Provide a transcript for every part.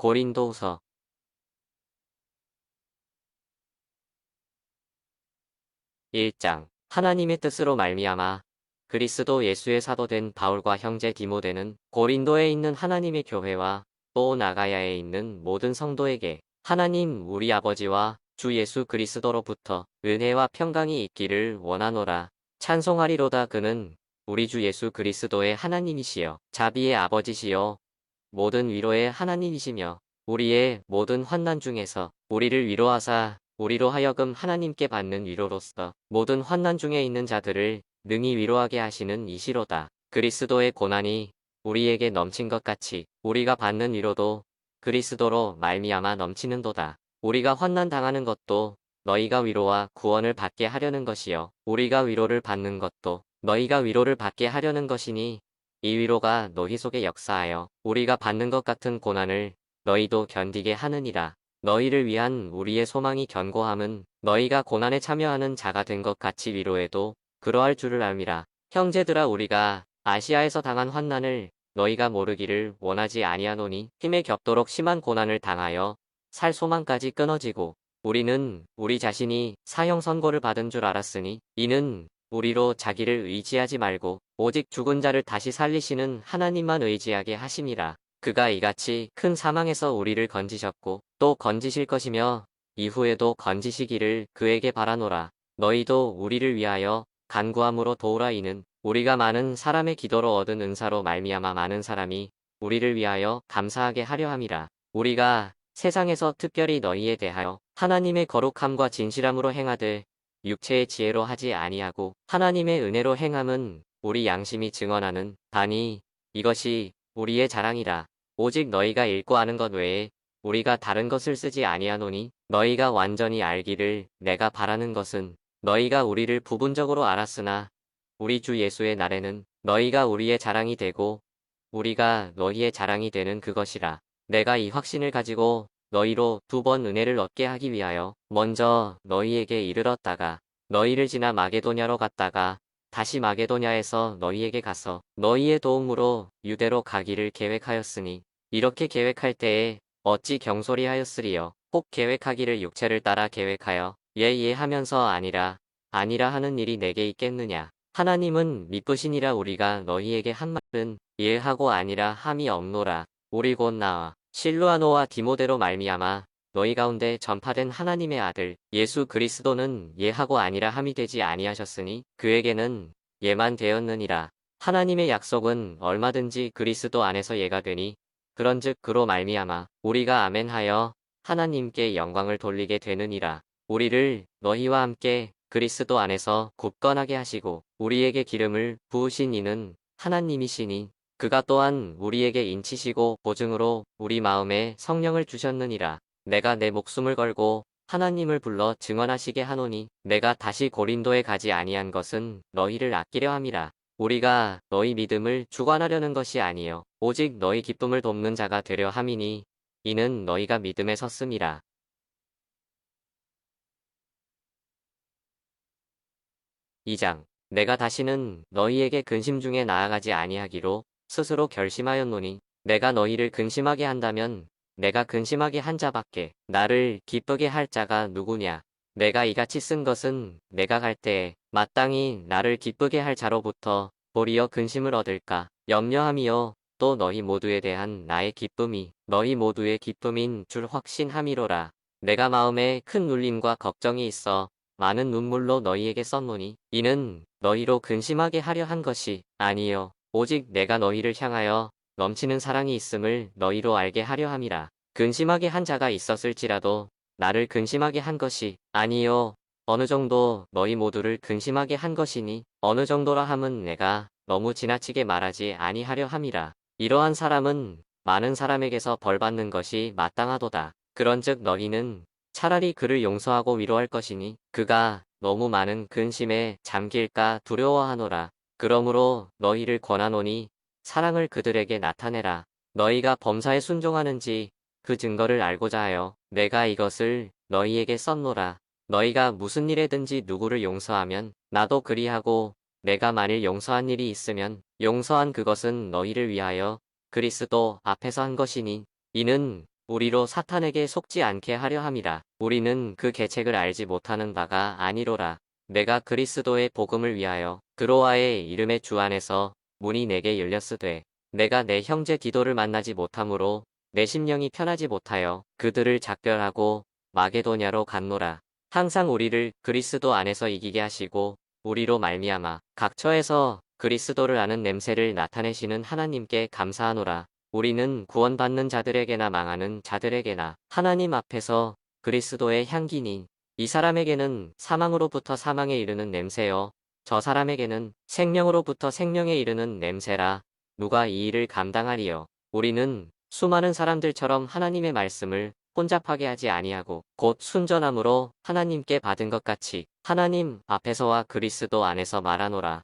고린도후서 1장. 하나님의 뜻으로 말미암아 그리스도 예수의 사도된 바울과 형제 디모데는 고린도에 있는 하나님의 교회와 또 나가야에 있는 모든 성도에게 하나님 우리 아버지와 주 예수 그리스도로부터 은혜와 평강이 있기를 원하노라. 찬송하리로다. 그는 우리 주 예수 그리스도의 하나님이시여 자비의 아버지시여 모든 위로의 하나님이시며 우리의 모든 환난 중에서 우리를 위로하사 우리로 하여금 하나님께 받는 위로로서 모든 환난 중에 있는 자들을 능히 위로하게 하시는 이시로다. 그리스도의 고난이 우리에게 넘친 것 같이 우리가 받는 위로도 그리스도로 말미암아 넘치는도다. 우리가 환난 당하는 것도 너희가 위로와 구원을 받게 하려는 것이요 우리가 위로를 받는 것도 너희가 위로를 받게 하려는 것이니 이 위로가 너희 속에 역사하여 우리가 받는 것 같은 고난을 너희도 견디게 하느니라. 너희를 위한 우리의 소망이 견고함은 너희가 고난에 참여하는 자가 된 것 같이 위로해도 그러할 줄을 알미라. 형제들아, 우리가 아시아에서 당한 환난을 너희가 모르기를 원하지 아니하노니 힘에 겹도록 심한 고난을 당하여 살 소망까지 끊어지고 우리는 우리 자신이 사형 선고를 받은 줄 알았으니 이는 우리로 자기를 의지하지 말고 오직 죽은 자를 다시 살리시는 하나님만 의지하게 하심이라. 그가 이같이 큰 사망에서 우리를 건지셨고 또 건지실 것이며 이후에도 건지시기를 그에게 바라노라. 너희도 우리를 위하여 간구함으로 도우라. 이는 우리가 많은 사람의 기도로 얻은 은사로 말미암아 많은 사람이 우리를 위하여 감사하게 하려 함이라. 우리가 세상에서 특별히 너희에 대하여 하나님의 거룩함과 진실함으로 행하되 육체의 지혜로 하지 아니하고 하나님의 은혜로 행함은 우리 양심이 증언하는 바니 이것이 우리의 자랑이라. 오직 너희가 읽고 아는 것 외에 우리가 다른 것을 쓰지 아니하노니 너희가 완전히 알기를 내가 바라는 것은 너희가 우리를 부분적으로 알았으나 우리 주 예수의 날에는 너희가 우리의 자랑이 되고 우리가 너희의 자랑이 되는 그것이라. 내가 이 확신을 가지고 너희로 2번 은혜를 얻게 하기 위하여 먼저 너희에게 이르렀다가 너희를 지나 마게도냐로 갔다가 다시 마게도냐에서 너희에게 가서 너희의 도움으로 유대로 가기를 계획하였으니 이렇게 계획할 때에 어찌 경솔이하였으리요. 혹 계획하기를 육체를 따라 계획하여 예 하면서 아니라 하는 일이 내게 있겠느냐. 하나님은 미쁘시니라. 우리가 너희에게 한 말은 예하고 아니라 함이 없노라. 우리 곧 나와 실루아노와 디모데로 말미암아 너희 가운데 전파된 하나님의 아들 예수 그리스도는 예하고 아니라 함이 되지 아니하셨으니 그에게는 예만 되었느니라. 하나님의 약속은 얼마든지 그리스도 안에서 예가 되니 그런즉 그로 말미암아 우리가 아멘하여 하나님께 영광을 돌리게 되느니라. 우리를 너희와 함께 그리스도 안에서 굳건하게 하시고 우리에게 기름을 부으신 이는 하나님이시니 그가 또한 우리에게 인치시고 보증으로 우리 마음에 성령을 주셨느니라. 내가 내 목숨을 걸고 하나님을 불러 증언하시게 하노니 내가 다시 고린도에 가지 아니한 것은 너희를 아끼려 함이라. 우리가 너희 믿음을 주관하려는 것이 아니요 오직 너희 기쁨을 돕는 자가 되려 함이니 이는 너희가 믿음에 섰음이라. 2장. 내가 다시는 너희에게 근심 중에 나아가지 아니하기로 스스로 결심하였노니 내가 너희를 근심하게 한다면 내가 근심하게 한 자밖에 나를 기쁘게 할 자가 누구냐. 내가 이같이 쓴 것은 내가 갈 때에 마땅히 나를 기쁘게 할 자로부터 도리어 근심을 얻을까 염려함이요 또 너희 모두에 대한 나의 기쁨이 너희 모두의 기쁨인 줄 확신함이로라. 내가 마음에 큰 눌림과 걱정이 있어 많은 눈물로 너희에게 썼노니 이는 너희로 근심하게 하려 한 것이 아니요 오직 내가 너희를 향하여 넘치는 사랑이 있음을 너희로 알게 하려 함이라. 근심하게 한 자가 있었을지라도 나를 근심하게 한 것이 아니요 어느 정도 너희 모두를 근심하게 한 것이니 어느 정도라 함은 내가 너무 지나치게 말하지 아니하려 함이라. 이러한 사람은 많은 사람에게서 벌받는 것이 마땅하도다. 그런즉 너희는 차라리 그를 용서하고 위로할 것이니 그가 너무 많은 근심에 잠길까 두려워하노라. 그러므로 너희를 권하노니 사랑을 그들에게 나타내라. 너희가 범사에 순종하는지 그 증거를 알고자 하여 내가 이것을 너희에게 썼노라. 너희가 무슨 일에든지 누구를 용서하면 나도 그리하고 내가 만일 용서한 일이 있으면 용서한 그것은 너희를 위하여 그리스도 앞에서 한 것이니 이는 우리로 사탄에게 속지 않게 하려 함이라. 우리는 그 계책을 알지 못하는 바가 아니로라. 내가 그리스도의 복음을 위하여 그로아의 이름의 주 안에서 문이 내게 열렸으되 내가 내 형제 디도를 만나지 못하므로 내 심령이 편하지 못하여 그들을 작별하고 마게도냐로 갔노라. 항상 우리를 그리스도 안에서 이기게 하시고 우리로 말미암아 각처에서 그리스도를 아는 냄새를 나타내시는 하나님께 감사하노라. 우리는 구원받는 자들에게나 망하는 자들에게나 하나님 앞에서 그리스도의 향기니 이 사람에게는 사망으로부터 사망에 이르는 냄새요 저 사람에게는 생명으로부터 생명에 이르는 냄새라. 누가 이 일을 감당하리요. 우리는 수많은 사람들처럼 하나님의 말씀을 혼잡하게 하지 아니하고 곧 순전함으로 하나님께 받은 것 같이 하나님 앞에서와 그리스도 안에서 말하노라.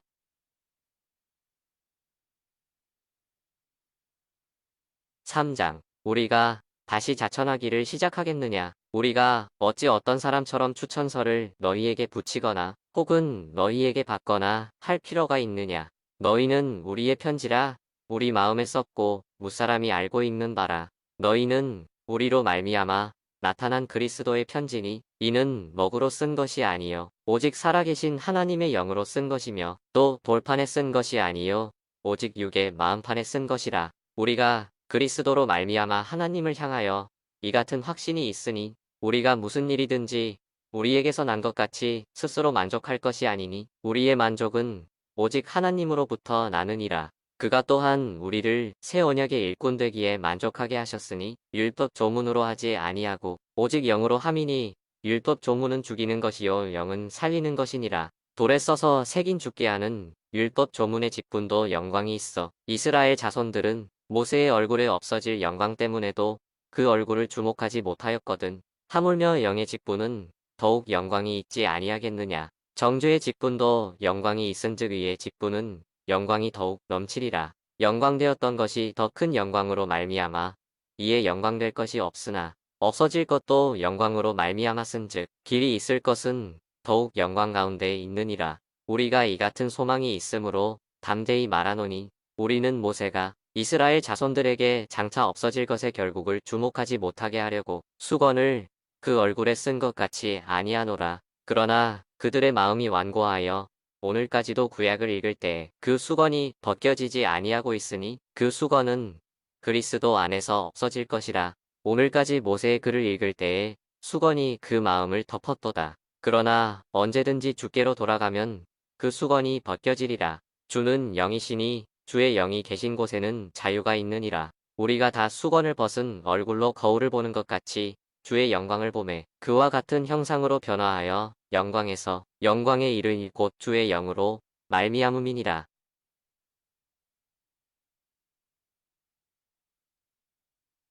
3장. 우리가 다시 자천하기를 시작하겠느냐? 우리가 어찌 어떤 사람처럼 추천서를 너희에게 붙이거나 혹은 너희에게 받거나 할 필요가 있느냐? 너희는 우리의 편지라 우리 마음에 썼고 무사람이 알고 읽는 바라. 너희는 우리로 말미암아 나타난 그리스도의 편지니 이는 먹으로 쓴 것이 아니요 오직 살아계신 하나님의 영으로 쓴 것이며 또 돌판에 쓴 것이 아니요 오직 육의 마음판에 쓴 것이라. 우리가 그리스도로 말미암아 하나님을 향하여 이 같은 확신이 있으니 우리가 무슨 일이든지 우리에게서 난 것 같이 스스로 만족할 것이 아니니 우리의 만족은 오직 하나님으로부터 나느니라. 그가 또한 우리를 새 언약의 일꾼 되기에 만족하게 하셨으니 율법 조문으로 하지 아니하고 오직 영으로 함이니 율법 조문은 죽이는 것이요 영은 살리는 것이니라. 돌에 써서 새긴 죽게 하는 율법 조문의 직분도 영광이 있어. 이스라엘 자손들은 모세의 얼굴에 없어질 영광 때문에도 그 얼굴을 주목하지 못하였거든. 하물며 영의 직분은 더욱 영광이 있지 아니하겠느냐. 정죄의 직분도 영광이 있은즉 의의 직분은 영광이 더욱 넘치리라. 영광되었던 것이 더 큰 영광으로 말미암아 이에 영광될 것이 없으나 없어질 것도 영광으로 말미암았은즉 길이 있을 것은 더욱 영광 가운데 있느니라. 우리가 이 같은 소망이 있으므로 담대히 말하노니 우리는 모세가 이스라엘 자손들에게 장차 없어질 것의 결국을 주목하지 못하게 하려고 수건을 그 얼굴에 쓴 것 같이 아니하노라. 그러나 그들의 마음이 완고하여 오늘까지도 구약을 읽을 때 그 수건이 벗겨지지 아니하고 있으니 그 수건은 그리스도 안에서 없어질 것이라. 오늘까지 모세의 글을 읽을 때에 수건이 그 마음을 덮었도다. 그러나 언제든지 주께로 돌아가면 그 수건이 벗겨지리라. 주는 영이시니 주의 영이 계신 곳에는 자유가 있느니라. 우리가 다 수건을 벗은 얼굴로 거울을 보는 것 같이 주의 영광을 보매 그와 같은 형상으로 변화하여 영광에서 영광에 이르니 곧 주의 영으로 말미암음이니라.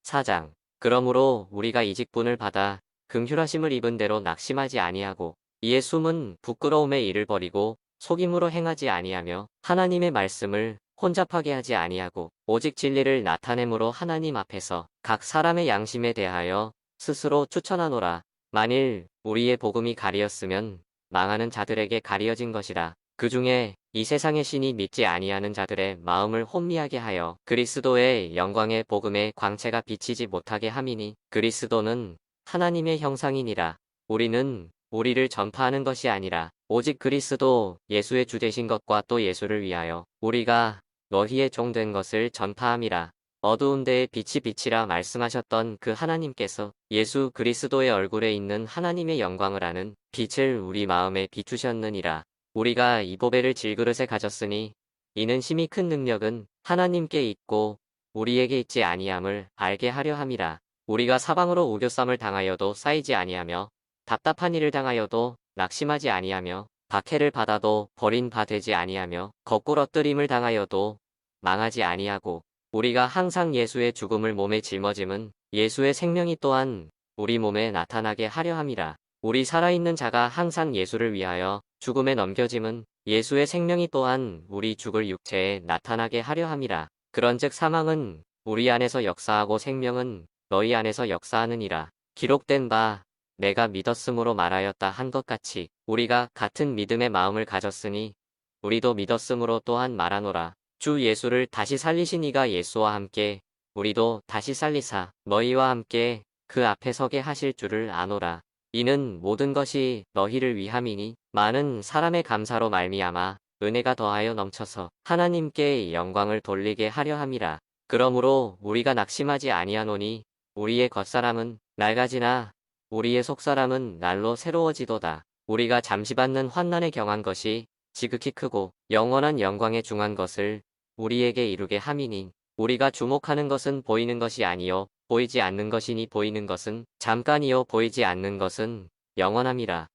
4장. 그러므로 우리가 이 직분을 받아 긍휼하심을 입은 대로 낙심하지 아니하고 이에 숨은 부끄러움의 일을 버리고 속임으로 행하지 아니하며 하나님의 말씀을 혼잡하게 하지 아니하고 오직 진리를 나타내므로 하나님 앞에서 각 사람의 양심에 대하여 스스로 추천하노라. 만일 우리의 복음이 가리었으면 망하는 자들에게 가리어진 것이라. 그 중에 이 세상의 신이 믿지 아니하는 자들의 마음을 혼미하게 하여 그리스도의 영광의 복음의 광채가 비치지 못하게 함이니 그리스도는 하나님의 형상이니라. 우리는 우리를 전파하는 것이 아니라 오직 그리스도 예수의 주 되신 것과 또 예수를 위하여 우리가 너희의 종 된 것을 전파함이라. 어두운 데에 빛이 비치라 말씀하셨던 그 하나님께서 예수 그리스도의 얼굴에 있는 하나님의 영광을 아는 빛을 우리 마음에 비추셨느니라. 우리가 이 보배를 질그릇에 가졌으니 이는 심히 큰 능력은 하나님께 있고 우리에게 있지 아니함을 알게 하려 함이라. 우리가 사방으로 우겨쌈을 당하여도 쌓이지 아니하며 답답한 일을 당하여도 낙심하지 아니하며 박해를 받아도 버린 바 되지 아니하며 거꾸로 뜨림을 당하여도 망하지 아니하고 우리가 항상 예수의 죽음을 몸에 짊어짐은 예수의 생명이 또한 우리 몸에 나타나게 하려 함이라. 우리 살아있는 자가 항상 예수를 위하여 죽음에 넘겨짐은 예수의 생명이 또한 우리 죽을 육체에 나타나게 하려 함이라. 그런즉 사망은 우리 안에서 역사하고 생명은 너희 안에서 역사하느니라. 기록된 바 내가 믿었으므로 말하였다 한 것 같이 우리가 같은 믿음의 마음을 가졌으니 우리도 믿었으므로 또한 말하노라. 주 예수를 다시 살리신 이가 예수와 함께 우리도 다시 살리사 너희와 함께 그 앞에 서게 하실 줄을 아노라. 이는 모든 것이 너희를 위함이니 많은 사람의 감사로 말미암아 은혜가 더하여 넘쳐서 하나님께 영광을 돌리게 하려 함이라. 그러므로 우리가 낙심하지 아니하노니 우리의 겉사람은 낡아지나 우리의 속사람은 날로 새로워지도다. 우리가 잠시 받는 환난에 경한 것이 지극히 크고 영원한 영광에 중한 것을 우리에게 이루게 함이니 우리가 주목하는 것은 보이는 것이 아니요 보이지 않는 것이니 보이는 것은 잠깐이요 보이지 않는 것은 영원함이라.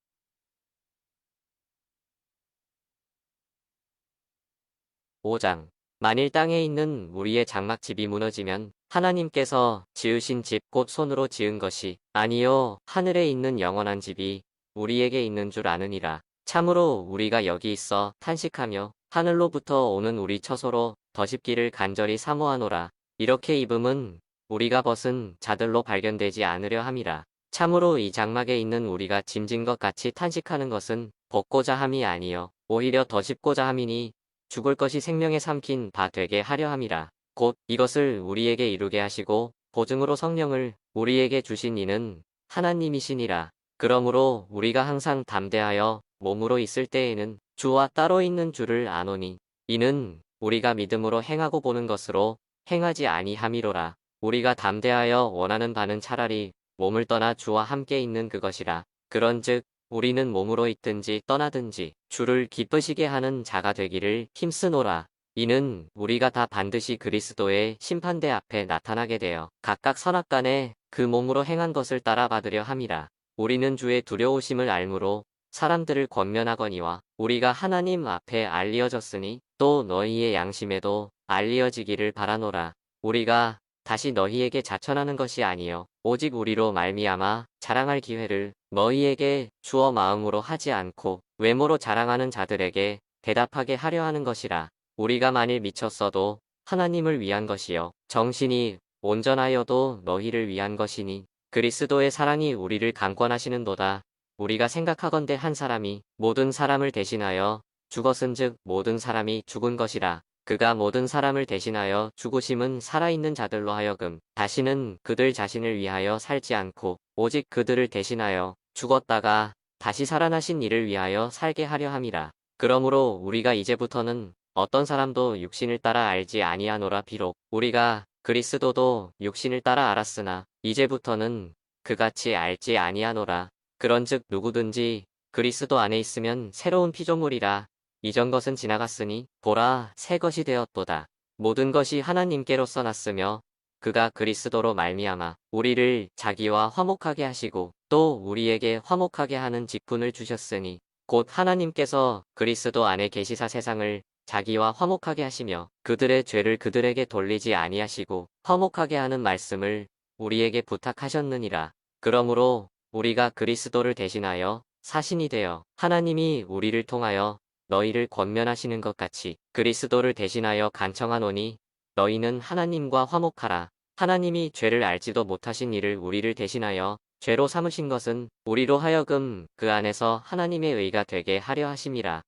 5장. 만일 땅에 있는 우리의 장막집이 무너지면 하나님께서 지으신 집 곧 손으로 지은 것이 아니요 하늘에 있는 영원한 집이 우리에게 있는 줄 아느니라. 참으로 우리가 여기 있어 탄식하며 하늘로부터 오는 우리 처소로 더십기를 간절히 사모하노라. 이렇게 입음은 우리가 벗은 자들로 발견되지 않으려 함이라. 참으로 이 장막에 있는 우리가 짐진 것 같이 탄식하는 것은 벗고자 함이 아니요 오히려 더십고자 함이니 죽을 것이 생명에 삼킨 바 되게 하려 함이라. 곧 이것을 우리에게 이루게 하시고 보증으로 성령을 우리에게 주신 이는 하나님이시니라. 그러므로 우리가 항상 담대하여 몸으로 있을 때에는 주와 따로 있는 줄을 아노니 이는 우리가 믿음으로 행하고 보는 것으로 행하지 아니함이로라. 우리가 담대하여 원하는 바는 차라리 몸을 떠나 주와 함께 있는 그것이라. 그런즉 우리는 몸으로 있든지 떠나든지 주를 기쁘시게 하는 자가 되기를 힘쓰노라. 이는 우리가 다 반드시 그리스도의 심판대 앞에 나타나게 되어 각각 선악간에 그 몸으로 행한 것을 따라 받으려 함이라. 우리는 주의 두려우심을 알므로 사람들을 권면하거니와 우리가 하나님 앞에 알리어졌으니 또 너희의 양심에도 알리어지기를 바라노라. 우리가 다시 너희에게 자천하는 것이 아니요 오직 우리로 말미암아 자랑할 기회를 너희에게 주어 마음으로 하지 않고 외모로 자랑하는 자들에게 대답하게 하려 하는 것이라. 우리가 만일 미쳤어도 하나님을 위한 것이요 정신이 온전하여도 너희를 위한 것이니 그리스도의 사랑이 우리를 강권하시는도다. 우리가 생각하건대 한 사람이 모든 사람을 대신하여 죽었은즉 모든 사람이 죽은 것이라. 그가 모든 사람을 대신하여 죽으심은 살아있는 자들로 하여금 다시는 그들 자신을 위하여 살지 않고 오직 그들을 대신하여 죽었다가 다시 살아나신 이를 위하여 살게 하려 함이라. 그러므로 우리가 이제부터는 어떤 사람도 육신을 따라 알지 아니하노라. 비록 우리가 그리스도도 육신을 따라 알았으나 이제부터는 그같이 알지 아니하노라. 그런즉 누구든지 그리스도 안에 있으면 새로운 피조물이라. 이전 것은 지나갔으니 보라 새 것이 되었도다. 모든 것이 하나님께로서 났으며 그가 그리스도로 말미암아 우리를 자기와 화목하게 하시고 또 우리에게 화목하게 하는 직분을 주셨으니 곧 하나님께서 그리스도 안에 계시사 세상을 자기와 화목하게 하시며 그들의 죄를 그들에게 돌리지 아니하시고 화목하게 하는 말씀을 우리에게 부탁하셨느니라. 그러므로 우리가 그리스도를 대신하여 사신이 되어 하나님이 우리를 통하여 너희를 권면하시는 것 같이 그리스도를 대신하여 간청하노니 너희는 하나님과 화목하라. 하나님이 죄를 알지도 못하신 이를 우리를 대신하여 죄로 삼으신 것은 우리로 하여금 그 안에서 하나님의 의가 되게 하려 하심이라.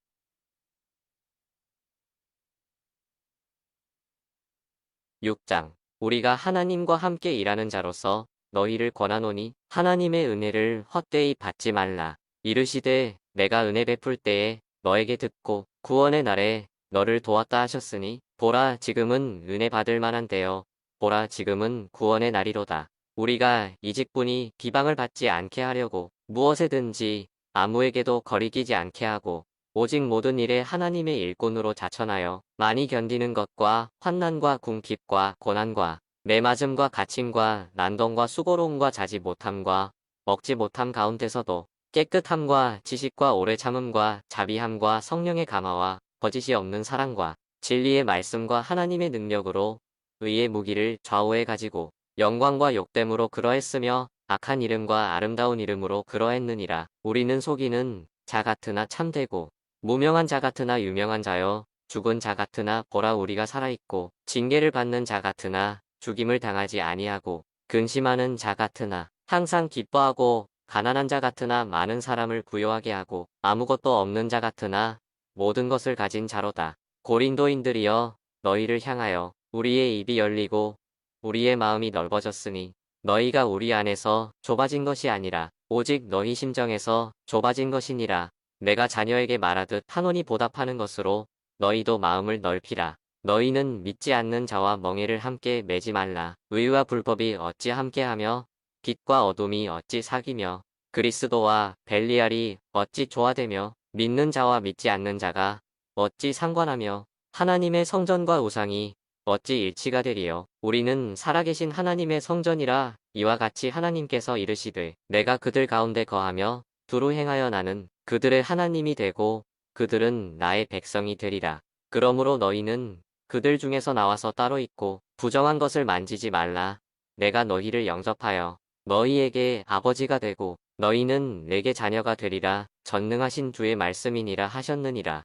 6장. 우리가 하나님과 함께 일하는 자로서 너희를 권하노니 하나님의 은혜를 헛되이 받지 말라. 이르시되 내가 은혜 베풀 때에 너에게 듣고 구원의 날에 너를 도왔다 하셨으니 보라 지금은 은혜 받을 만한 때요 보라 지금은 구원의 날이로다. 우리가 이 직분이 비방을 받지 않게 하려고 무엇에든지 아무에게도 거리끼지 않게 하고 오직 모든 일에 하나님의 일꾼으로 자천하여 많이 견디는 것과 환난과 궁핍과 고난과 매맞음과 갇힘과 난동과 수고로움과 자지 못함과 먹지 못함 가운데서도 깨끗함과 지식과 오래 참음과 자비함과 성령의 감화와 거짓이 없는 사랑과 진리의 말씀과 하나님의 능력으로 의의 무기를 좌우에 가지고 영광과 욕됨으로 그러했으며 악한 이름과 아름다운 이름으로 그러했느니라. 우리는 속이는 자 같으나 참되고 무명한 자 같으나 유명한 자여 죽은 자 같으나 보라 우리가 살아있고 징계를 받는 자 같으나 죽임을 당하지 아니하고 근심하는 자 같으나 항상 기뻐하고 가난한 자 같으나 많은 사람을 부요하게 하고 아무것도 없는 자 같으나 모든 것을 가진 자로다. 고린도인들이여 너희를 향하여 우리의 입이 열리고 우리의 마음이 넓어졌으니 너희가 우리 안에서 좁아진 것이 아니라 오직 너희 심정에서 좁아진 것이니라. 내가 자녀에게 말하듯 한원이 보답하는 것으로 너희도 마음을 넓히라. 너희는 믿지 않는 자와 멍에를 함께 매지 말라. 의와 불법이 어찌 함께하며 빛과 어둠이 어찌 사귀며 그리스도와 벨리알이 어찌 조화되며 믿는 자와 믿지 않는 자가 어찌 상관하며 하나님의 성전과 우상이 어찌 일치가 되리요. 우리는 살아계신 하나님의 성전이라. 이와 같이 하나님께서 이르시되 내가 그들 가운데 거하며 두루 행하여 나는 그들의 하나님이 되고 그들은 나의 백성이 되리라. 그러므로 너희는 그들 중에서 나와서 따로 있고 부정한 것을 만지지 말라. 내가 너희를 영접하여 너희에게 아버지가 되고 너희는 내게 자녀가 되리라. 전능하신 주의 말씀이니라 하셨느니라.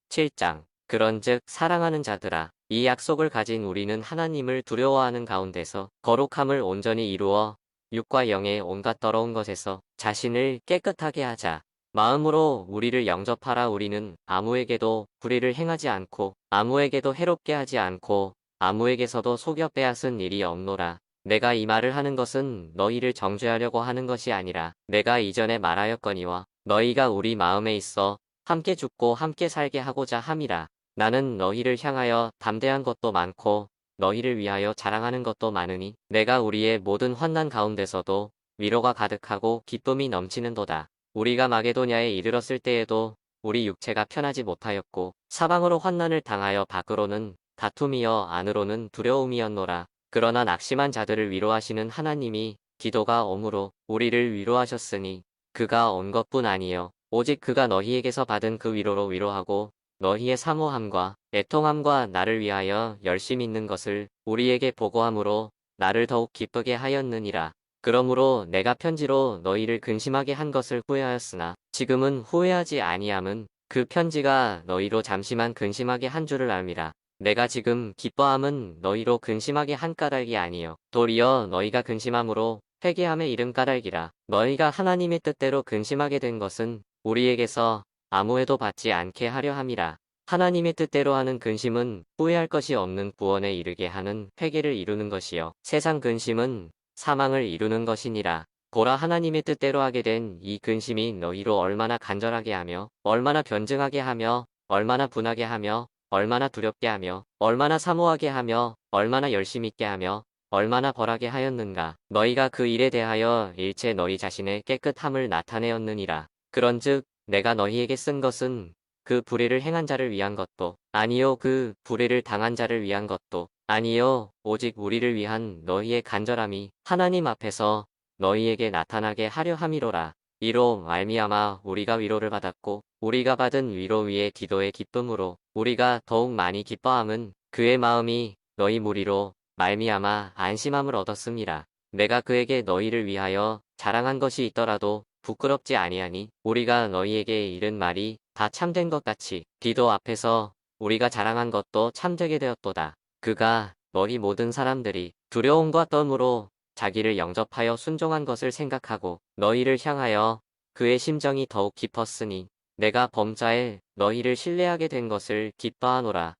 7장. 그런즉 사랑하는 자들아, 이 약속을 가진 우리는 하나님을 두려워하는 가운데서 거룩함을 온전히 이루어 육과 영의 온갖 더러운 것에서 자신을 깨끗하게 하자. 마음으로 우리를 영접하라. 우리는 아무에게도 불의를 행하지 않고 아무에게도 해롭게 하지 않고 아무에게서도 속여 빼앗은 일이 없노라. 내가 이 말을 하는 것은 너희를 정죄하려고 하는 것이 아니라 내가 이전에 말하였거니와 너희가 우리 마음에 있어 함께 죽고 함께 살게 하고자 함이라. 나는 너희를 향하여 담대한 것도 많고 너희를 위하여 자랑하는 것도 많으니 내가 우리의 모든 환난 가운데서도 위로가 가득하고 기쁨이 넘치는도다. 우리가 마게도냐에 이르렀을 때에도 우리 육체가 편하지 못하였고 사방으로 환난을 당하여 밖으로는 다툼이여 안으로는 두려움이었노라. 그러나 낙심한 자들을 위로하시는 하나님이 기도가 옴으로 우리를 위로하셨으니 그가 온 것뿐 아니요 오직 그가 너희에게서 받은 그 위로로 위로하고 너희의 사모함과 애통함과 나를 위하여 열심 있는 것을 우리에게 보고함으로 나를 더욱 기쁘게 하였느니라. 그러므로 내가 편지로 너희를 근심하게 한 것을 후회하였으나 지금은 후회하지 아니함은 그 편지가 너희로 잠시만 근심하게 한 줄을 알미라. 내가 지금 기뻐함은 너희로 근심하게 한 까닭이 아니요 도리어 너희가 근심함으로 회개함에 이른 까닭이라. 너희가 하나님의 뜻대로 근심하게 된 것은 우리에게서 아무 해도 받지 않게 하려 함이라. 하나님의 뜻대로 하는 근심은 후회할 것이 없는 구원에 이르게 하는 회개를 이루는 것이요 세상 근심은 사망을 이루는 것이니라. 보라, 하나님의 뜻대로 하게 된 이 근심이 너희로 얼마나 간절하게 하며 얼마나 변증하게 하며 얼마나 분하게 하며 얼마나 두렵게 하며 얼마나 사모하게 하며 얼마나 열심 있게 하며 얼마나 벌하게 하였는가. 너희가 그 일에 대하여 일체 너희 자신의 깨끗함을 나타내었느니라. 그런즉 내가 너희에게 쓴 것은 그 불의를 행한 자를 위한 것도 아니요 그 불의를 당한 자를 위한 것도 아니요 오직 우리를 위한 너희의 간절함이 하나님 앞에서 너희에게 나타나게 하려 함이로라. 이로 말미암아 우리가 위로를 받았고 우리가 받은 위로 위에 기도의 기쁨으로 우리가 더욱 많이 기뻐함은 그의 마음이 너희 무리로 말미암아 안심함을 얻었음이라. 내가 그에게 너희를 위하여 자랑한 것이 있더라도 부끄럽지 아니하니 우리가 너희에게 이른 말이 다 참된 것 같이 디도 앞에서 우리가 자랑한 것도 참되게 되었도다. 그가 너희 모든 사람들이 두려움과 떨므로 자기를 영접하여 순종한 것을 생각하고 너희를 향하여 그의 심정이 더욱 깊었으니 내가 범자에 너희를 신뢰하게 된 것을 기뻐하노라.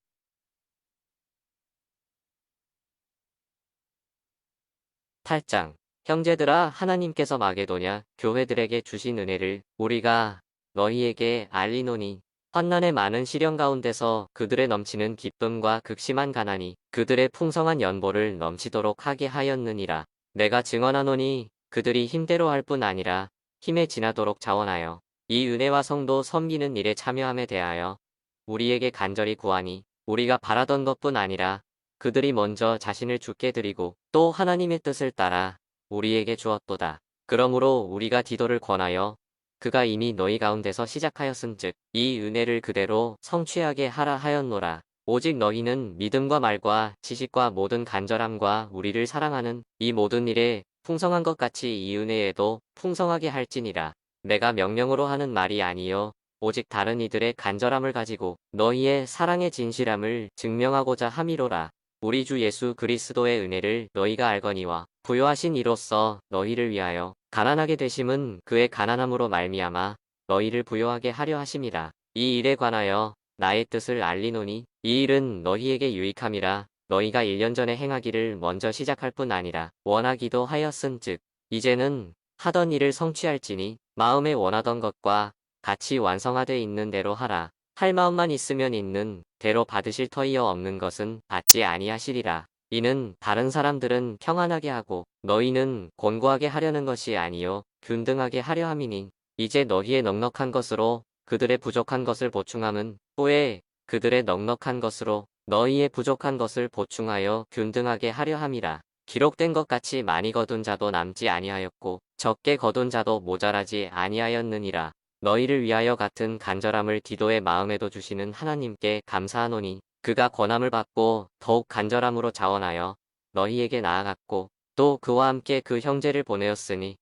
8장. 형제들아, 하나님께서 마게도냐 교회들에게 주신 은혜를 우리가 너희에게 알리노니 환난의 많은 시련 가운데서 그들의 넘치는 기쁨과 극심한 가난이 그들의 풍성한 연보를 넘치도록 하게 하였느니라. 내가 증언하노니 그들이 힘대로 할 뿐 아니라 힘에 지나도록 자원하여 이 은혜와 성도 섬기는 일에 참여함에 대하여 우리에게 간절히 구하니 우리가 바라던 것뿐 아니라 그들이 먼저 자신을 주께 드리고 또 하나님의 뜻을 따라 우리에게 주었도다. 그러므로 우리가 디도를 권하여 그가 이미 너희 가운데서 시작하였은즉 이 은혜를 그대로 성취하게 하라 하였노라. 오직 너희는 믿음과 말과 지식과 모든 간절함과 우리를 사랑하는 이 모든 일에 풍성한 것 같이 이 은혜에도 풍성하게 할지니라. 내가 명령으로 하는 말이 아니요 오직 다른 이들의 간절함을 가지고 너희의 사랑의 진실함을 증명하고자 함이로라. 우리 주 예수 그리스도의 은혜를 너희가 알거니와 부요하신 이로써 너희를 위하여 가난하게 되심은 그의 가난함으로 말미암아 너희를 부요하게 하려 하심이라. 이 일에 관하여 나의 뜻을 알리노니 이 일은 너희에게 유익함이라. 너희가 1년 전에 행하기를 먼저 시작할 뿐 아니라 원하기도 하였은즉 이제는 하던 일을 성취할지니 마음에 원하던 것과 같이 완성하되 있는 대로 하라. 할 마음만 있으면 있는 대로 받으실 터이여 없는 것은 받지 아니하시리라. 이는 다른 사람들은 평안하게 하고 너희는 곤고하게 하려는 것이 아니요 균등하게 하려 함이니 이제 너희의 넉넉한 것으로 그들의 부족한 것을 보충함은 후에 그들의 넉넉한 것으로 너희의 부족한 것을 보충하여 균등하게 하려 함이라. 기록된 것 같이 많이 거둔 자도 남지 아니하였고 적게 거둔 자도 모자라지 아니하였느니라. 너희를 위하여 같은 간절함을 디도의 마음에도 주시는 하나님께 감사하노니 그가 권함을 받고 더욱 간절함으로 자원하여 너희에게 나아갔고 또 그와 함께 그 형제를 보내었으니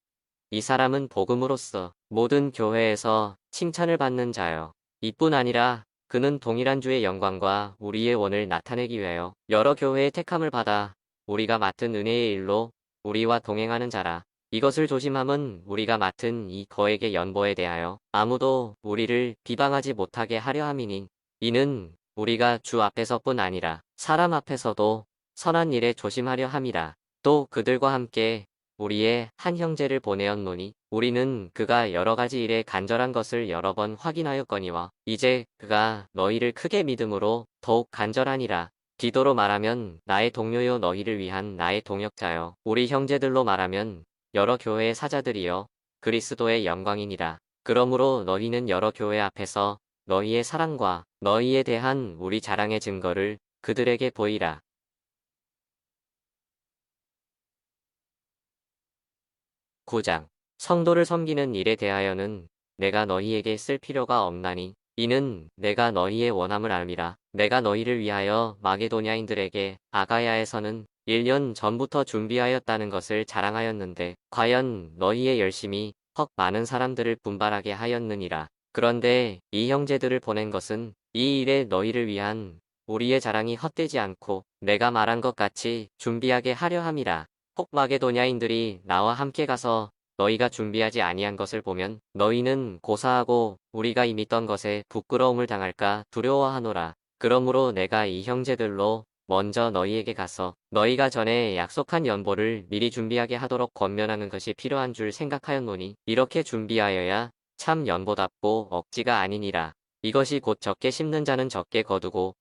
이 사람은 복음으로써 모든 교회에서 칭찬을 받는 자요. 이뿐 아니라 그는 동일한 주의 영광과 우리의 원을 나타내기 위하여 여러 교회의 택함을 받아 우리가 맡은 은혜의 일로 우리와 동행하는 자라. 이것을 조심함은 우리가 맡은 이 거액의 연보에 대하여 아무도 우리를 비방하지 못하게 하려 함이니 이는 우리가 주 앞에서뿐 아니라 사람 앞에서도 선한 일에 조심하려 함이라. 또 그들과 함께 우리의 한 형제를 보내었노니 우리는 그가 여러 가지 일에 간절한 것을 여러 번 확인하였거니와 이제 그가 너희를 크게 믿음으로 더욱 간절하니라. 디도로 말하면 나의 동료요 너희를 위한 나의 동역자요 우리 형제들로 말하면 여러 교회의 사자들이여 그리스도의 영광이니라. 그러므로 너희는 여러 교회 앞에서 너희의 사랑과 너희에 대한 우리 자랑의 증거를 그들에게 보이라. 9장 성도를 섬기는 일에 대하여는 내가 너희에게 쓸 필요가 없나니 이는 내가 너희의 원함을 알미라. 내가 너희를 위하여 마게도냐인들에게 아가야에서는 1년 전부터 준비하였다는 것을 자랑하였는데 과연 너희의 열심이 헉 많은 사람들을 분발하게 하였느니라. 그런데 이 형제들을 보낸 것은 이 일에 너희를 위한 우리의 자랑이 헛되지 않고 내가 말한 것 같이 준비하게 하려 함이라. 혹 마게도냐인들이 나와 함께 가서 너희가 준비하지 아니한 것을 보면 너희는 고사하고 우리가 이미 떤 것에 부끄러움을 당할까 두려워하노라. 그러므로 내가 이 형제들로 먼저 너희에게 가서 너희가 전에 약속한 연보를 미리 준비하게 하도록 권면하는 것이 필요한 줄 생각하였노니 이렇게 준비하여야 참 연보답고 억지가 아니니라. 이것이 곧 적게 심는 자는 적게 거두고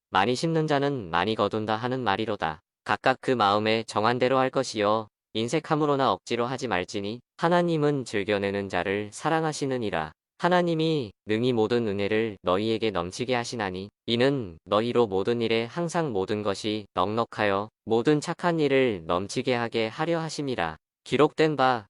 많이 심는 자는 많이 거둔다 하는 말이로다. 각각 그 마음에 정한 대로 할 것이요 인색함으로나 억지로 하지 말지니 하나님은 즐겨내는 자를 사랑하시느니라. 하나님이 능히 모든 은혜를 너희에게 넘치게 하시나니 이는 너희로 모든 일에 항상 모든 것이 넉넉하여 모든 착한 일을 넘치게 하게 하려 하심이라. 기록된 바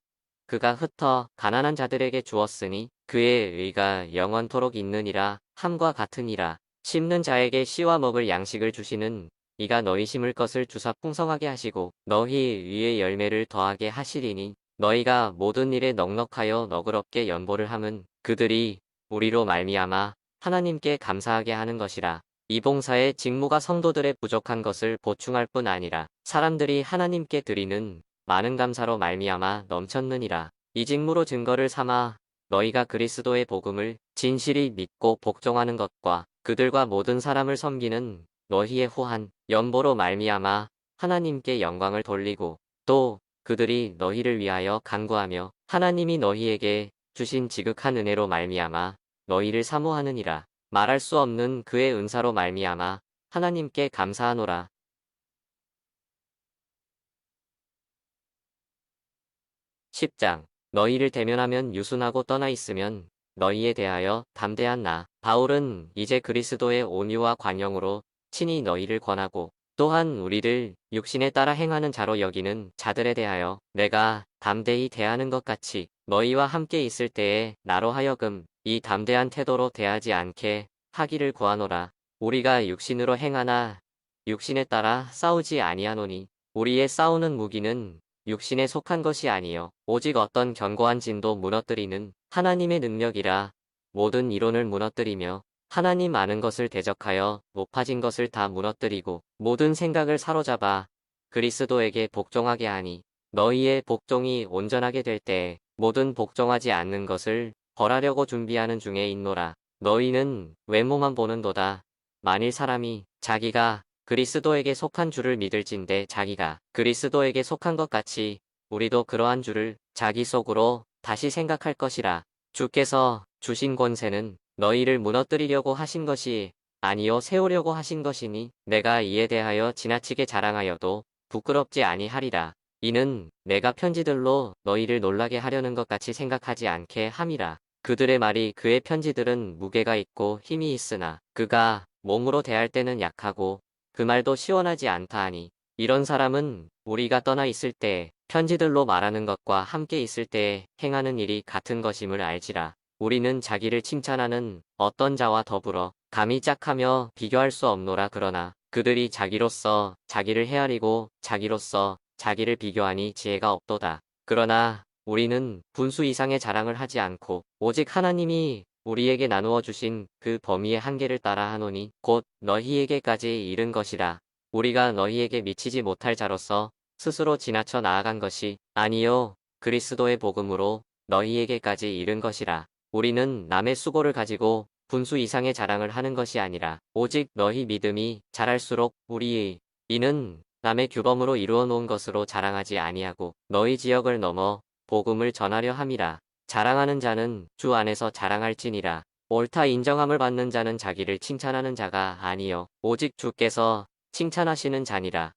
그가 흩어 가난한 자들에게 주었으니 그의 의가 영원토록 있느니라 함과 같으니라. 심는 자에게 씨와 먹을 양식을 주시는 이가 너희 심을 것을 주사 풍성하게 하시고 너희 위에 열매를 더하게 하시리니 너희가 모든 일에 넉넉하여 너그럽게 연보를 함은 그들이 우리로 말미암아 하나님께 감사하게 하는 것이라. 이 봉사의 직무가 성도들의 부족한 것을 보충할 뿐 아니라 사람들이 하나님께 드리는 많은 감사로 말미암아 넘쳤느니라. 이 직무로 증거를 삼아 너희가 그리스도의 복음을 진실이 믿고 복종하는 것과 그들과 모든 사람을 섬기는 너희의 후한 연보로 말미암아 하나님께 영광을 돌리고 또 그들이 너희를 위하여 간구하며 하나님이 너희에게 주신 지극한 은혜로 말미암아 너희를 사모하느니라. 말할 수 없는 그의 은사로 말미암아 하나님께 감사하노라. 10장 너희를 대면하면 유순하고 떠나 있으면 너희에 대하여 담대한 나 바울은 이제 그리스도의 온유와 관용으로 친히 너희를 권하고 또한 우리를 육신에 따라 행하는 자로 여기는 자들에 대하여 내가 담대히 대하는 것 같이 너희와 함께 있을 때에 나로 하여금 이 담대한 태도로 대하지 않게 하기를 구하노라. 우리가 육신으로 행하나 육신에 따라 싸우지 아니하노니 우리의 싸우는 무기는 육신에 속한 것이 아니요 오직 어떤 견고한 진도 무너뜨리는 하나님의 능력이라. 모든 이론을 무너뜨리며 하나님 아는 것을 대적하여 높아진 것을 다 무너뜨리고 모든 생각을 사로잡아 그리스도에게 복종하게 하니 너희의 복종이 온전하게 될 때에 모든 복종하지 않는 것을 벌하려고 준비하는 중에 있노라. 너희는 외모만 보는도다. 만일 사람이 자기가 그리스도에게 속한 줄을 믿을진대 자기가 그리스도에게 속한 것 같이 우리도 그러한 줄을 자기 속으로 다시 생각할 것이라. 주께서 주신 권세는 너희를 무너뜨리려고 하신 것이 아니요 세우려고 하신 것이니 내가 이에 대하여 지나치게 자랑하여도 부끄럽지 아니하리라. 이는 내가 편지들로 너희를 놀라게 하려는 것 같이 생각하지 않게 함이라. 그들의 말이 그의 편지들은 무게가 있고 힘이 있으나 그가 몸으로 대할 때는 약하고 그 말도 시원하지 않다 하니 이런 사람은 우리가 떠나 있을 때 편지들로 말하는 것과 함께 있을 때에 행하는 일이 같은 것임을 알지라. 우리는 자기를 칭찬하는 어떤 자와 더불어 감히 짝하며 비교할 수 없노라. 그러나 그들이 자기로서 자기를 헤아리고 자기로서 자기를 비교하니 지혜가 없도다. 그러나 우리는 분수 이상의 자랑을 하지 않고 오직 하나님이 우리에게 나누어 주신 그 범위의 한계를 따라 하노니 곧 너희에게까지 이른 것이라. 우리가 너희에게 미치지 못할 자로서 스스로 지나쳐 나아간 것이 아니요 그리스도의 복음으로 너희에게까지 이른 것이라. 우리는 남의 수고를 가지고 분수 이상의 자랑을 하는 것이 아니라 오직 너희 믿음이 자랄수록 우리의 이는 남의 규범으로 이루어 놓은 것으로 자랑하지 아니하고 너희 지역을 넘어 복음을 전하려 함이라. 자랑하는 자는 주 안에서 자랑할지니라. 옳다 인정함을 받는 자는 자기를 칭찬하는 자가 아니요 오직 주께서 칭찬하시는 자니라.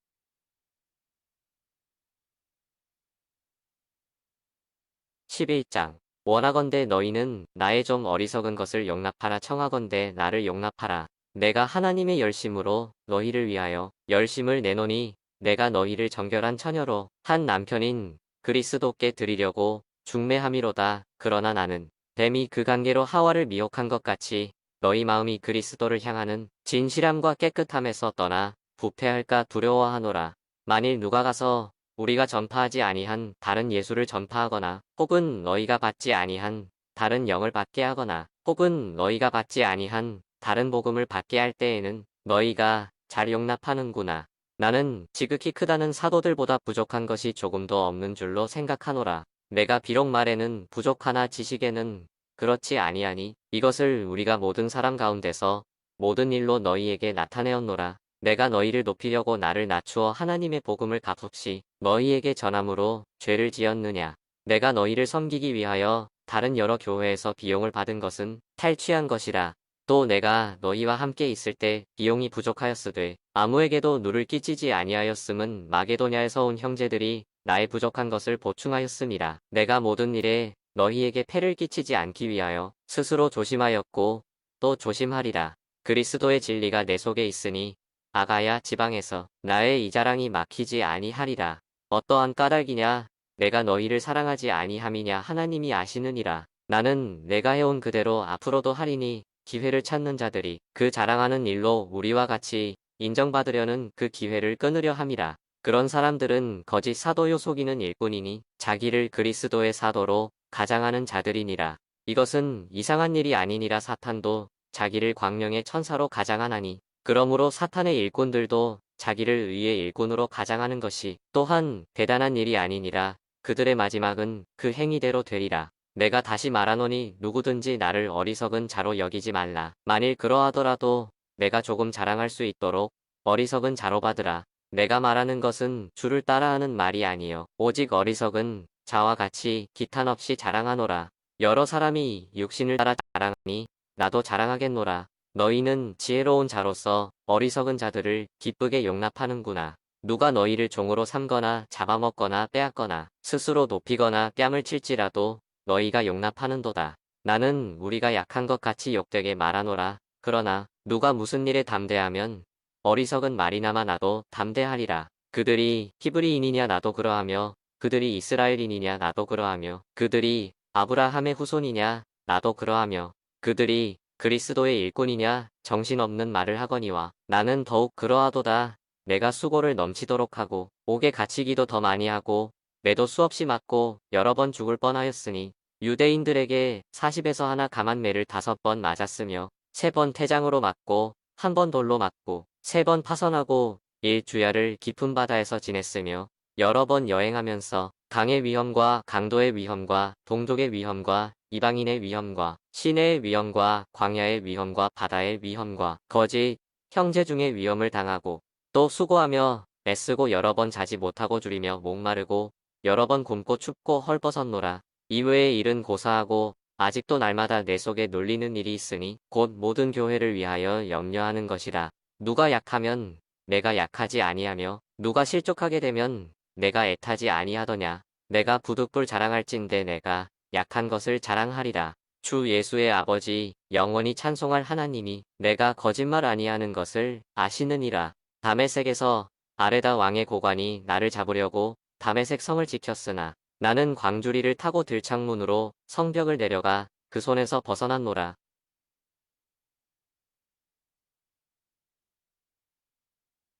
11장 원하건대 너희는 나의 좀 어리석은 것을 용납하라. 청하건대 나를 용납하라. 내가 하나님의 열심으로 너희를 위하여 열심을 내노니 내가 너희를 정결한 처녀로 한 남편인 그리스도께 드리려고 중매함이로다. 그러나 나는 뱀이 그 관계로 하와를 미혹한 것 같이 너희 마음이 그리스도를 향하는 진실함과 깨끗함에서 떠나 부패할까 두려워하노라. 만일 누가 가서 우리가 전파하지 아니한 다른 예수를 전파하거나 혹은 너희가 받지 아니한 다른 영을 받게 하거나 혹은 너희가 받지 아니한 다른 복음을 받게 할 때에는 너희가 잘 용납하는구나. 나는 지극히 크다는 사도들보다 부족한 것이 조금도 없는 줄로 생각하노라. 내가 비록 말에는 부족하나 지식에는 그렇지 아니하니 이것을 우리가 모든 사람 가운데서 모든 일로 너희에게 나타내었노라. 내가 너희를 높이려고 나를 낮추어 하나님의 복음을 값없이 너희에게 전함으로 죄를 지었느냐. 내가 너희를 섬기기 위하여 다른 여러 교회에서 비용을 받은 것은 탈취한 것이라. 또 내가 너희와 함께 있을 때 비용이 부족하였으되 아무에게도 누를 끼치지 아니하였음은 마게도냐에서 온 형제들이 나의 부족한 것을 보충하였음이라. 내가 모든 일에 너희에게 폐를 끼치지 않기 위하여 스스로 조심하였고 또 조심하리라. 그리스도의 진리가 내 속에 있으니 아가야 지방에서 나의 이 자랑이 막히지 아니하리라. 어떠한 까닭이냐 내가 너희를 사랑하지 아니함이냐 하나님이 아시느니라. 나는 내가 해온 그대로 앞으로도 하리니 기회를 찾는 자들이 그 자랑하는 일로 우리와 같이 인정받으려는 그 기회를 끊으려 함이라. 그런 사람들은 거짓 사도요 속이는 일꾼이니 자기를 그리스도의 사도로 가장하는 자들이니라. 이것은 이상한 일이 아니니라. 사탄도 자기를 광명의 천사로 가장하나니 그러므로 사탄의 일꾼들도 자기를 의의 일꾼으로 가장하는 것이 또한 대단한 일이 아니니라. 그들의 마지막은 그 행위대로 되리라. 내가 다시 말하노니 누구든지 나를 어리석은 자로 여기지 말라. 만일 그러하더라도 내가 조금 자랑할 수 있도록 어리석은 자로 받으라. 내가 말하는 것은 주를 따라하는 말이 아니요 오직 어리석은 자와 같이 기탄 없이 자랑하노라. 여러 사람이 육신을 따라 자랑하니 나도 자랑하겠노라. 너희는 지혜로운 자로서 어리석은 자들을 기쁘게 용납하는구나. 누가 너희를 종으로 삼거나 잡아먹거나 빼앗거나 스스로 높이거나 뺨을 칠지라도 너희가 용납하는도다. 나는 우리가 약한 것 같이 욕되게 말하노라. 그러나 누가 무슨 일에 담대하면 어리석은 말이나마 나도 담대하리라. 그들이 히브리인이냐 나도 그러하며 그들이 이스라엘인이냐 나도 그러하며 그들이 아브라함의 후손이냐 나도 그러하며 그들이 그리스도의 일꾼이냐 정신없는 말을 하거니와 나는 더욱 그러하도다. 내가 수고를 넘치도록 하고 옥에 갇히기도 더 많이 하고 매도 수없이 맞고 여러 번 죽을 뻔하였으니 유대인들에게 40에서 하나 감한 매를 5번 맞았으며 3번 태장으로 맞고 1번 돌로 맞고 3번 파선하고 1주야를 깊은 바다에서 지냈으며 여러 번 여행하면서 강의 위험과 강도의 위험과 동족의 위험과 이방인의 위험과 시내의 위험과 광야의 위험과 바다의 위험과 거짓 형제 중의 위험을 당하고 또 수고하며 애쓰고 여러 번 자지 못하고 줄이며 목마르고 여러 번 굶고 춥고 헐벗었노라. 이외의 일은 고사하고 아직도 날마다 내 속에 눌리는 일이 있으니 곧 모든 교회를 위하여 염려하는 것이라. 누가 약하면 내가 약하지 아니하며 누가 실족하게 되면 내가 애타지 아니하더냐. 내가 부득불 자랑할진대 내가 약한 것을 자랑하리라. 주 예수의 아버지 영원히 찬송할 하나님이 내가 거짓말 아니하는 것을 아시느니라. 다메섹에서 아레다 왕의 고관이 나를 잡으려고 다메섹 성을 지켰으나 나는 광주리를 타고 들창문으로 성벽을 내려가 그 손에서 벗어났노라.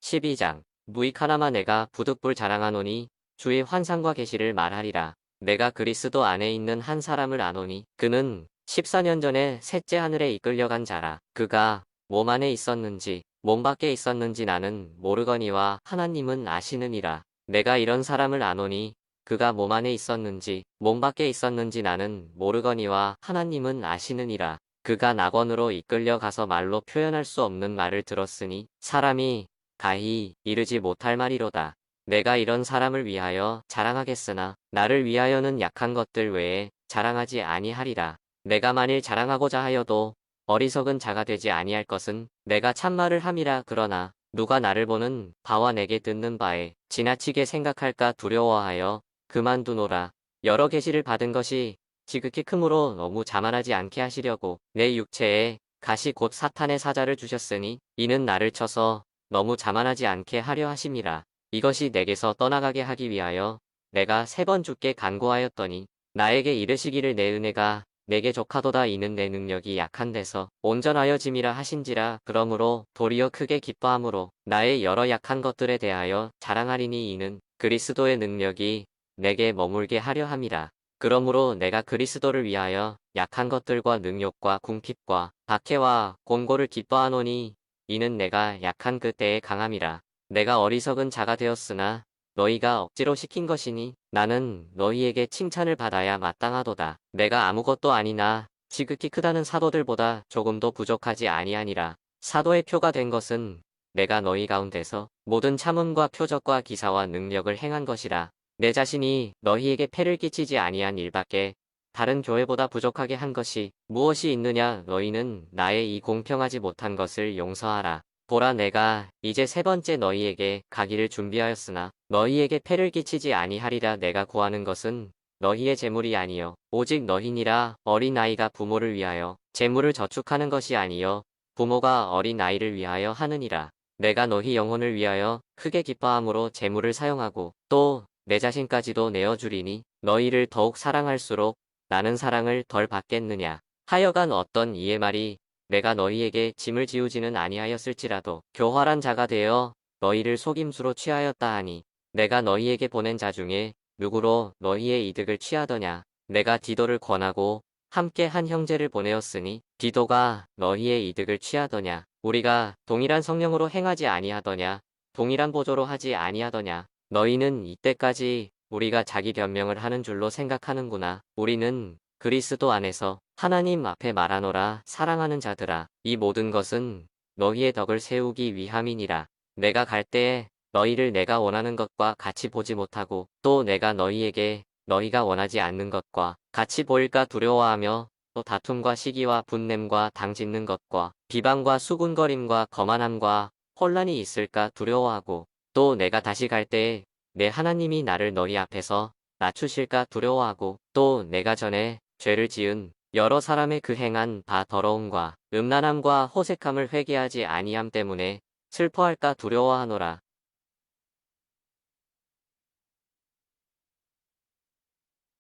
12장 무익 하나마 내가 부득불 자랑하노니 주의 환상과 계시를 말하리라. 내가 그리스도 안에 있는 한 사람을 아노니 그는 14년 전에 셋째 하늘에 이끌려간 자라. 그가 몸 안에 있었는지 몸 밖에 있었는지 나는 모르거니와 하나님은 아시느니라. 내가 이런 사람을 아노니 그가 몸 안에 있었는지 몸 밖에 있었는지 나는 모르거니와 하나님은 아시느니라. 그가 낙원으로 이끌려 가서 말로 표현할 수 없는 말을 들었으니 사람이 가히 이르지 못할 말이로다. 내가 이런 사람을 위하여 자랑하겠으나 나를 위하여는 약한 것들 외에 자랑하지 아니하리라. 내가 만일 자랑하고자 하여도 어리석은 자가 되지 아니할 것은 내가 참말을 함이라. 그러나 누가 나를 보는 바와 내게 듣는 바에 지나치게 생각할까 두려워하여 그만두노라. 여러 계시를 받은 것이 지극히 크므로 너무 자만하지 않게 하시려고 내 육체에 가시 곧 사탄의 사자를 주셨으니 이는 나를 쳐서 너무 자만하지 않게 하려 하심이라. 이것이 내게서 떠나가게 하기 위하여 내가 3번 주께 간구하였더니 나에게 이르시기를 내 은혜가 내게 족하도다. 이는 내 능력이 약한 데서 온전하여짐이라 하신지라. 그러므로 도리어 크게 기뻐함으로 나의 여러 약한 것들에 대하여 자랑하리니 이는 그리스도의 능력이 내게 머물게 하려 함이라. 그러므로 내가 그리스도를 위하여 약한 것들과 능욕과 궁핍과 박해와 곤고를 기뻐하노니 이는 내가 약한 그때의 강함이라. 내가 어리석은 자가 되었으나 너희가 억지로 시킨 것이니 나는 너희에게 칭찬을 받아야 마땅하도다. 내가 아무것도 아니나 지극히 크다는 사도들보다 조금도 부족하지 아니하니라. 사도의 표가 된 것은 내가 너희 가운데서 모든 참음과 표적과 기사와 능력을 행한 것이라. 내 자신이 너희에게 폐를 끼치지 아니한 일밖에 다른 교회보다 부족하게 한 것이 무엇이 있느냐. 너희는 나의 이 공평하지 못한 것을 용서하라. 보라 내가 이제 3번째 너희에게 가기를 준비하였으나 너희에게 폐를 끼치지 아니하리라. 내가 구하는 것은 너희의 재물이 아니요 오직 너희니라. 어린 아이가 부모를 위하여 재물을 저축하는 것이 아니요 부모가 어린 아이를 위하여 하느니라. 내가 너희 영혼을 위하여 크게 기뻐함으로 재물을 사용하고 또 내 자신까지도 내어주리니 너희를 더욱 사랑할수록 나는 사랑을 덜 받겠느냐. 하여간 어떤 이의 말이 내가 너희에게 짐을 지우지는 아니하였을지라도 교활한 자가 되어 너희를 속임수로 취하였다 하니 내가 너희에게 보낸 자 중에 누구로 너희의 이득을 취하더냐. 내가 디도를 권하고 함께 한 형제를 보내었으니 디도가 너희의 이득을 취하더냐. 우리가 동일한 성령으로 행하지 아니하더냐. 동일한 보조로 하지 아니하더냐. 너희는 이때까지 우리가 자기 변명을 하는 줄로 생각하는구나. 우리는 그리스도 안에서 하나님 앞에 말하노라. 사랑하는 자들아, 이 모든 것은 너희의 덕을 세우기 위함이니라. 내가 갈 때에 너희를 내가 원하는 것과 같이 보지 못하고 또 내가 너희에게 너희가 원하지 않는 것과 같이 보일까 두려워하며 또 다툼과 시기와 분냄과 당짓는 것과 비방과 수군거림과 거만함과 혼란이 있을까 두려워하고 또 내가 다시 갈 때에 내 하나님이 나를 너희 앞에서 낮추실까 두려워하고 또 내가 전에 죄를 지은 여러 사람의 그 행한 바 더러움과 음란함과 호색함을 회개하지 아니함 때문에 슬퍼할까 두려워하노라.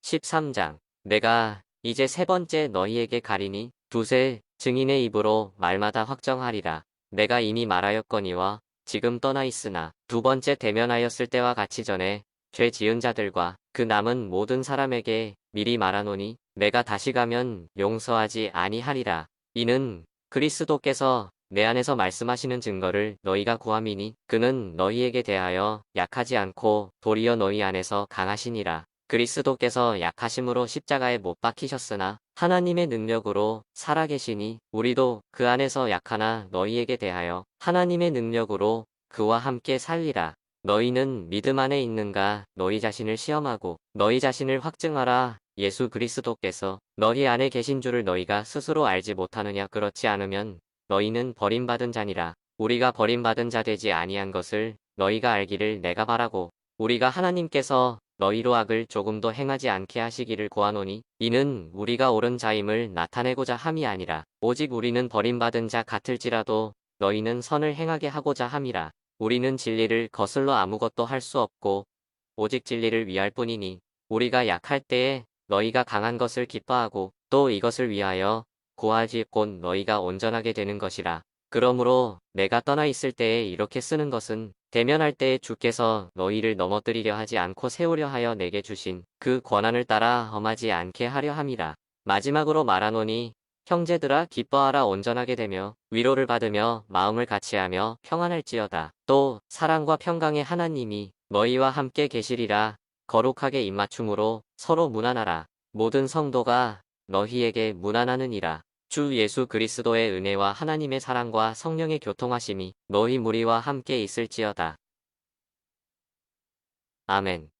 13장 내가 이제 3번째 너희에게 가리니 두세 증인의 입으로 말마다 확정하리라. 내가 이미 말하였거니와 지금 떠나 있으나 2번째 대면하였을 때와 같이 전에 죄 지은 자들과 그 남은 모든 사람에게 미리 말하노니 내가 다시 가면 용서하지 아니하리라. 이는 그리스도께서 내 안에서 말씀하시는 증거를 너희가 구함이니 그는 너희에게 대하여 약하지 않고 도리어 너희 안에서 강하시니라. 그리스도께서 약하심으로 십자가에 못 박히셨으나 하나님의 능력으로 살아계시니 우리도 그 안에서 약하나 너희에게 대하여 하나님의 능력으로 그와 함께 살리라. 너희는 믿음 안에 있는가? 너희 자신을 시험하고 너희 자신을 확증하라. 예수 그리스도께서 너희 안에 계신 줄을 너희가 스스로 알지 못하느냐? 그렇지 않으면 너희는 버림받은 자니라. 우리가 버림받은 자 되지 아니한 것을 너희가 알기를 내가 바라고 우리가 하나님께서 너희로 악을 조금도 행하지 않게 하시기를 구하노니 이는 우리가 옳은 자임을 나타내고자 함이 아니라 오직 우리는 버림받은 자 같을지라도 너희는 선을 행하게 하고자 함이라. 우리는 진리를 거슬러 아무것도 할 수 없고 오직 진리를 위할 뿐이니 우리가 약할 때에 너희가 강한 것을 기뻐하고 또 이것을 위하여 구하지 곧 너희가 온전하게 되는 것이라. 그러므로 내가 떠나 있을 때에 이렇게 쓰는 것은 대면할 때에 주께서 너희를 넘어뜨리려 하지 않고 세우려 하여 내게 주신 그 권한을 따라 험하지 않게 하려 함이라. 마지막으로 말하노니 형제들아 기뻐하라 온전하게 되며 위로를 받으며 마음을 같이하며 평안할지어다. 또 사랑과 평강의 하나님이 너희와 함께 계시리라. 거룩하게 입맞춤으로 서로 문안하라. 모든 성도가 너희에게 문안하느니라. 주 예수 그리스도의 은혜와 하나님의 사랑과 성령의 교통하심이 너희 무리와 함께 있을지어다. 아멘.